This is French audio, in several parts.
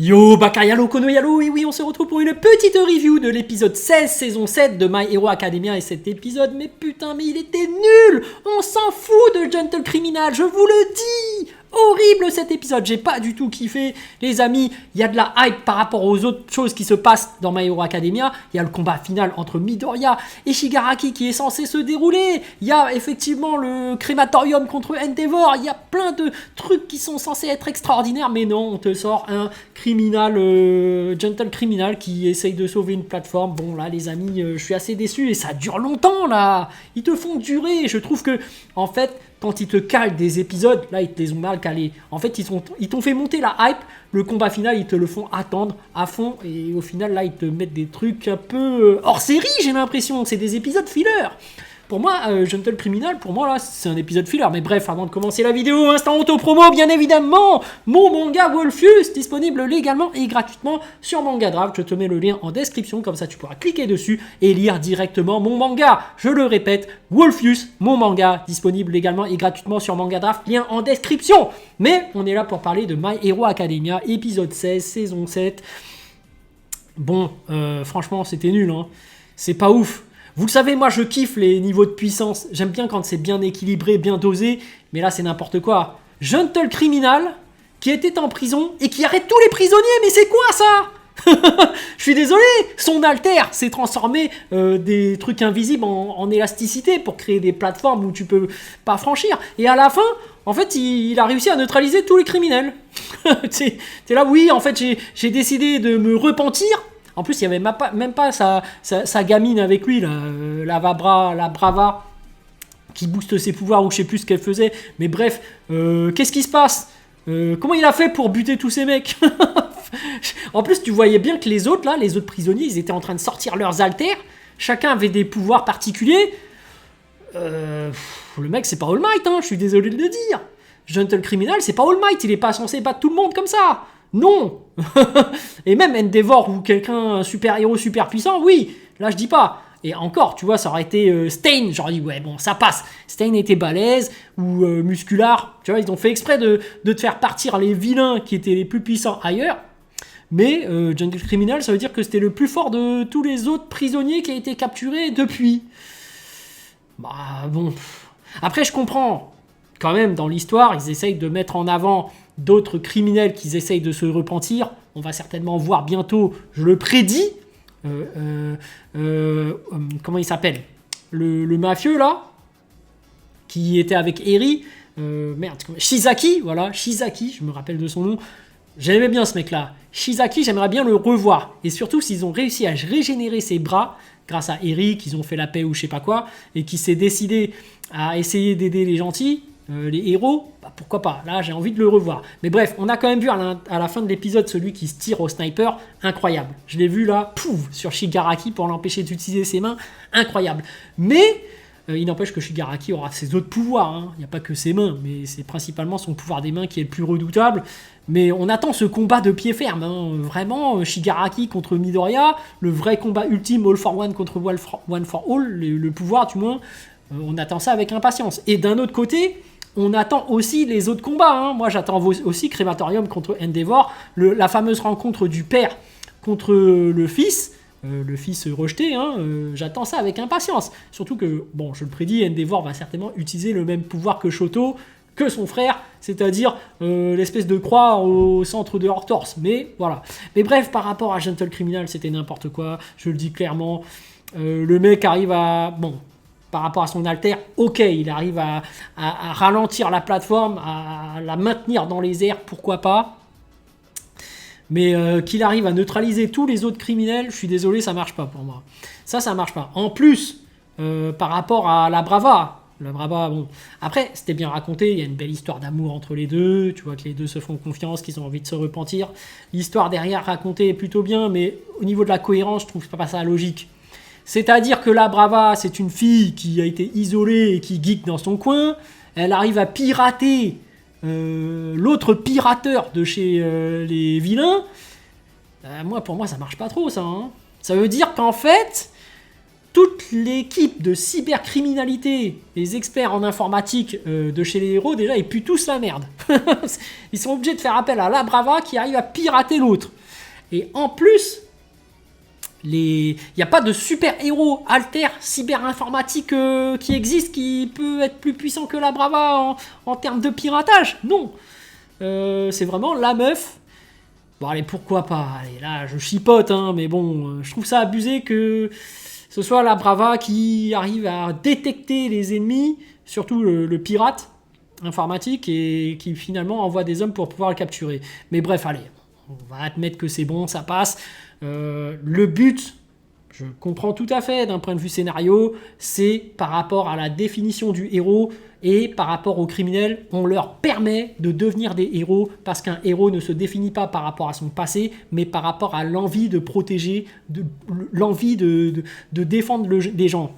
Yo, Bakayalo, Konoyalo, et oui, on se retrouve pour une petite review de l'épisode 16, saison 7 de My Hero Academia. Et cet épisode, mais putain, mais il était nul. On s'en fout de Gentle Criminal, je vous le dis. Horrible cet épisode, j'ai pas du tout kiffé. Les amis, il y a de la hype par rapport aux autres choses qui se passent dans My Hero Academia. Il y a le combat final entre Midoriya et Shigaraki qui est censé se dérouler. Il y a effectivement le crématorium contre Endeavor. Il y a plein de trucs qui sont censés être extraordinaires. Mais non, on te sort un criminal, Gentle Criminal qui essaye de sauver une plateforme. Bon là les amis, je suis assez déçu et ça dure longtemps là. Ils te font durer. Je trouve que en fait, quand ils te calent des épisodes, là, ils te les ont mal calés. En fait, ils t'ont fait monter la hype. Le combat final, ils te le font attendre à fond. Et au final, là, ils te mettent des trucs un peu hors série, j'ai l'impression. C'est des épisodes filler. Pour moi, Gentle Criminal, pour moi, là, c'est un épisode filler. Mais bref, avant de commencer la vidéo, instant auto-promo, bien évidemment, mon manga Wolfius, disponible légalement et gratuitement sur Manga Draft. Je te mets le lien en description, comme ça tu pourras cliquer dessus et lire directement mon manga. Je le répète, Wolfius, mon manga, disponible légalement et gratuitement sur Manga Draft, lien en description. Mais on est là pour parler de My Hero Academia, épisode 16, saison 7. Bon, franchement, c'était nul, hein. C'est pas ouf. Vous le savez, moi je kiffe les niveaux de puissance. J'aime bien quand c'est bien équilibré, bien dosé. Mais là c'est n'importe quoi. Gentle Criminal qui était en prison et qui arrête tous les prisonniers. Mais c'est quoi ça? Je suis désolé. Son alter s'est transformé des trucs invisibles en élasticité pour créer des plateformes où tu peux pas franchir. Et à la fin, en fait, il a réussi à neutraliser tous les criminels. T'es là, oui, en fait j'ai décidé de me repentir. En plus, il n'y avait même pas sa gamine avec lui, là, la Brava, qui booste ses pouvoirs, ou je sais plus ce qu'elle faisait. Mais bref, qu'est-ce qui se passe? Comment il a fait pour buter tous ces mecs? En plus, tu voyais bien que les autres prisonniers, ils étaient en train de sortir leurs haltères. Chacun avait des pouvoirs particuliers. Le mec, c'est pas All Might, hein, je suis désolé de le dire. Gentle Criminal, c'est pas All Might, il est pas censé battre tout le monde comme ça. Non. Et même Endeavor ou quelqu'un, un super héros super puissant, oui, là je dis pas. Et encore, tu vois, ça aurait été Stain, j'aurais dit ouais bon ça passe. Stain était balèze ou Muscular, tu vois, ils ont fait exprès de te faire partir les vilains qui étaient les plus puissants ailleurs. Mais Gentle Criminal, ça veut dire que c'était le plus fort de tous les autres prisonniers qui a été capturé depuis. Bah bon. Après je comprends, quand même dans l'histoire, ils essayent de mettre en avant d'autres criminels qui essayent de se repentir. On va certainement voir bientôt, je le prédis, comment il s'appelle, le mafieux là, qui était avec Eri, Shizaki, voilà, Shizaki, je me rappelle de son nom. J'aimais bien ce mec là. Shizaki, j'aimerais bien le revoir. Et surtout s'ils ont réussi à régénérer ses bras, grâce à Eri, qu'ils ont fait la paix ou je sais pas quoi, et qui s'est décidé à essayer d'aider les gentils, les héros, bah pourquoi pas, là j'ai envie de le revoir. Mais bref, on a quand même vu à la fin de l'épisode celui qui se tire au sniper, incroyable. Je l'ai vu là, pouf, sur Shigaraki pour l'empêcher d'utiliser ses mains, incroyable. Mais il n'empêche que Shigaraki aura ses autres pouvoirs, hein. Il n'y a pas que ses mains, mais c'est principalement son pouvoir des mains qui est le plus redoutable. Mais on attend ce combat de pied ferme, hein. Vraiment, Shigaraki contre Midoriya, le vrai combat ultime, All for One contre One for All, le pouvoir du moins, on attend ça avec impatience. Et d'un autre côté, on attend aussi les autres combats, hein. Moi j'attends aussi Crématorium contre Endeavor, la fameuse rencontre du père contre le fils rejeté, hein. J'attends ça avec impatience. Surtout que, bon, je le prédis, Endeavor va certainement utiliser le même pouvoir que Shoto, que son frère, c'est-à-dire l'espèce de croix au centre de leur torse. Mais voilà. Mais bref, par rapport à Gentle Criminal, c'était n'importe quoi, je le dis clairement. Le mec arrive à... Bon, par rapport à son alter, ok, il arrive à ralentir la plateforme, à la maintenir dans les airs, pourquoi pas. Mais qu'il arrive à neutraliser tous les autres criminels, je suis désolé, ça marche pas pour moi. Ça marche pas. En plus, par rapport à la Brava, bon. Après, c'était bien raconté, il y a une belle histoire d'amour entre les deux, tu vois que les deux se font confiance, qu'ils ont envie de se repentir. L'histoire derrière racontée est plutôt bien, mais au niveau de la cohérence, je trouve pas ça logique. C'est-à-dire que la Brava, c'est une fille qui a été isolée et qui geek dans son coin. Elle arrive à pirater l'autre pirateur de chez les vilains. Pour moi, ça marche pas trop, ça. Hein. Ça veut dire qu'en fait, toute l'équipe de cybercriminalité, les experts en informatique de chez les héros, déjà, ils puent tous la merde. Ils sont obligés de faire appel à la Brava qui arrive à pirater l'autre. Et en plus, il n'y a pas de super-héros alter cyber-informatique qui existe, qui peut être plus puissant que la Brava en termes de piratage. Non. C'est vraiment la meuf. Bon, allez, pourquoi pas. Allez, là, je chipote, hein, mais bon, je trouve ça abusé que ce soit la Brava qui arrive à détecter les ennemis, surtout le pirate informatique, et qui finalement envoie des hommes pour pouvoir le capturer. Mais bref, allez, on va admettre que c'est bon, ça passe. Le but, je comprends tout à fait d'un point de vue scénario, c'est par rapport à la définition du héros et par rapport aux criminels, on leur permet de devenir des héros parce qu'un héros ne se définit pas par rapport à son passé, mais par rapport à l'envie de protéger, l'envie de défendre des gens.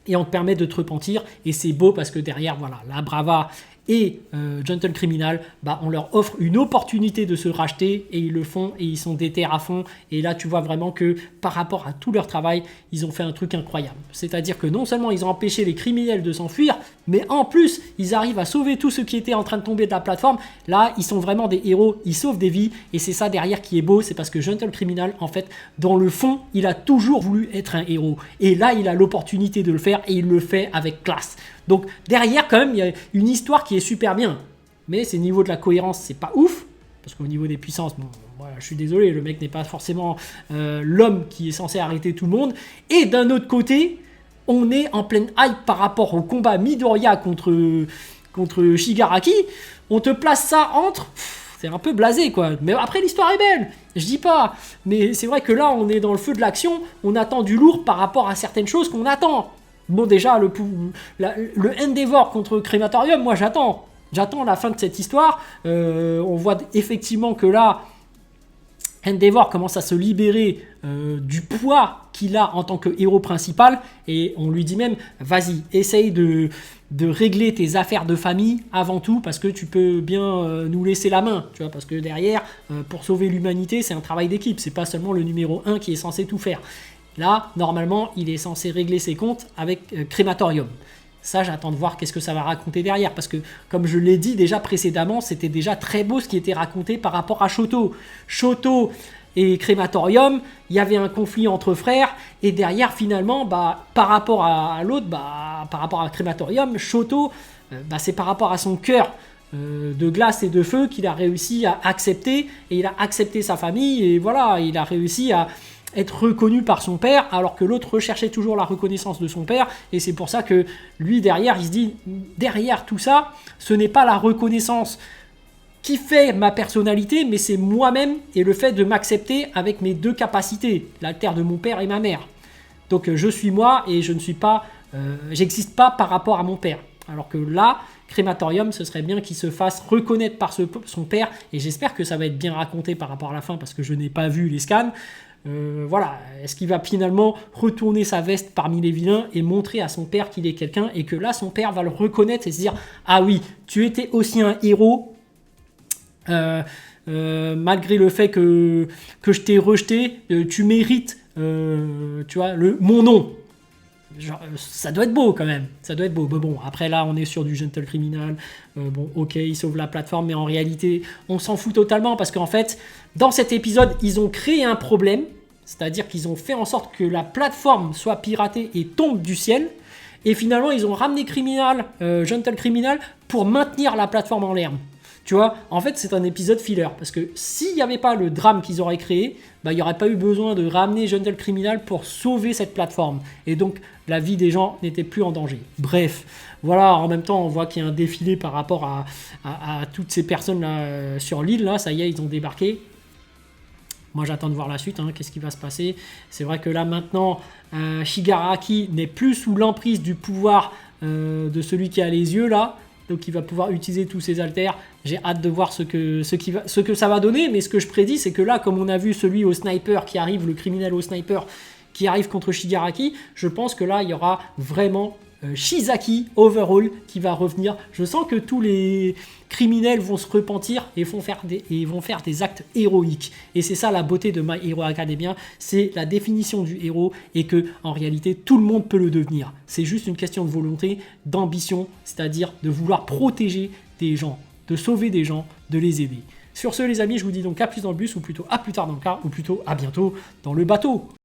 Et on te permet de te repentir et c'est beau parce que derrière, voilà, la Brava et Gentle Criminal, bah, on leur offre une opportunité de se racheter et ils le font et ils sont déter à fond. Et là, tu vois vraiment que par rapport à tout leur travail, ils ont fait un truc incroyable. C'est-à-dire que non seulement ils ont empêché les criminels de s'enfuir, mais en plus, ils arrivent à sauver tout ce qui était en train de tomber de la plateforme. Là, ils sont vraiment des héros, ils sauvent des vies et c'est ça derrière qui est beau. C'est parce que Gentle Criminal, en fait, dans le fond, il a toujours voulu être un héros. Et là, il a l'opportunité de le faire et il le fait avec classe. Donc derrière quand même il y a une histoire qui est super bien, mais c'est niveau de la cohérence c'est pas ouf, parce qu'au niveau des puissances, bon, voilà, je suis désolé, le mec n'est pas forcément l'homme qui est censé arrêter tout le monde, et d'un autre côté, on est en pleine hype par rapport au combat Midoriya contre Shigaraki, on te place ça entre... C'est un peu blasé quoi, mais après l'histoire est belle, je dis pas, mais c'est vrai que là on est dans le feu de l'action, on attend du lourd par rapport à certaines choses qu'on attend. Bon déjà, le Endeavor contre Crématorium, moi j'attends la fin de cette histoire. On voit effectivement que là, Endeavor commence à se libérer du poids qu'il a en tant que héros principal. Et on lui dit même, vas-y, essaye de régler tes affaires de famille avant tout, parce que tu peux bien nous laisser la main. Tu vois, parce que derrière, pour sauver l'humanité, c'est un travail d'équipe. C'est pas seulement le numéro 1 qui est censé tout faire. Là, normalement, il est censé régler ses comptes avec Crématorium. Ça, j'attends de voir qu'est-ce que ça va raconter derrière. Parce que, comme je l'ai dit déjà précédemment, c'était déjà très beau ce qui était raconté par rapport à Shoto. Shoto et Crématorium, il y avait un conflit entre frères. Et derrière, finalement, bah, par rapport à l'autre, bah, par rapport à Crématorium, Shoto, bah, c'est par rapport à son cœur de glace et de feu qu'il a réussi à accepter. Et il a accepté sa famille. Et voilà, il a réussi à être reconnu par son père, alors que l'autre recherchait toujours la reconnaissance de son père, et c'est pour ça que lui derrière, il se dit, derrière tout ça, ce n'est pas la reconnaissance qui fait ma personnalité, mais c'est moi-même et le fait de m'accepter avec mes deux capacités, l'alter de mon père et ma mère. Donc je suis moi et je ne suis pas, j'existe pas par rapport à mon père. Alors que là, Crématorium, ce serait bien qu'il se fasse reconnaître par son père, et j'espère que ça va être bien raconté par rapport à la fin, parce que je n'ai pas vu les scans. Voilà, est-ce qu'il va finalement retourner sa veste parmi les vilains et montrer à son père qu'il est quelqu'un, et que là son père va le reconnaître et se dire, ah oui, tu étais aussi un héros malgré le fait que je t'ai rejeté, tu mérites tu vois, mon nom. Genre, ça doit être beau quand même, ça doit être beau. Mais bon, après là on est sur du Gentle Criminal, bon ok, il sauve la plateforme, mais en réalité on s'en fout totalement, parce qu'en fait dans cet épisode ils ont créé un problème, c'est-à-dire qu'ils ont fait en sorte que la plateforme soit piratée et tombe du ciel, et finalement ils ont ramené Gentle Criminal pour maintenir la plateforme en l'air. Tu vois, en fait, c'est un épisode filler, parce que s'il n'y avait pas le drame qu'ils auraient créé, bah, il n'y aurait pas eu besoin de ramener Gentle Criminal pour sauver cette plateforme. Et donc, la vie des gens n'était plus en danger. Bref, voilà, en même temps, on voit qu'il y a un défilé par rapport à toutes ces personnes-là sur l'île. Là, ça y est, ils ont débarqué. Moi, j'attends de voir la suite, hein, qu'est-ce qui va se passer. C'est vrai que là, maintenant, Shigaraki n'est plus sous l'emprise du pouvoir de celui qui a les yeux, là. Donc il va pouvoir utiliser tous ses haltères. J'ai hâte de voir ce que ça va donner. Mais ce que je prédis, c'est que là, comme on a vu celui au sniper qui arrive, le criminel au sniper qui arrive contre Shigaraki, je pense que là, il y aura vraiment Shizaki Overhaul qui va revenir. Je sens que tous les criminels vont se repentir et vont faire des actes héroïques. Et c'est ça la beauté de My Hero Academia, c'est la définition du héros et que en réalité tout le monde peut le devenir. C'est juste une question de volonté, d'ambition, c'est-à-dire de vouloir protéger des gens, de sauver des gens, de les aider. Sur ce les amis, je vous dis donc à plus dans le bus, ou plutôt à plus tard dans le car, ou plutôt à bientôt dans le bateau.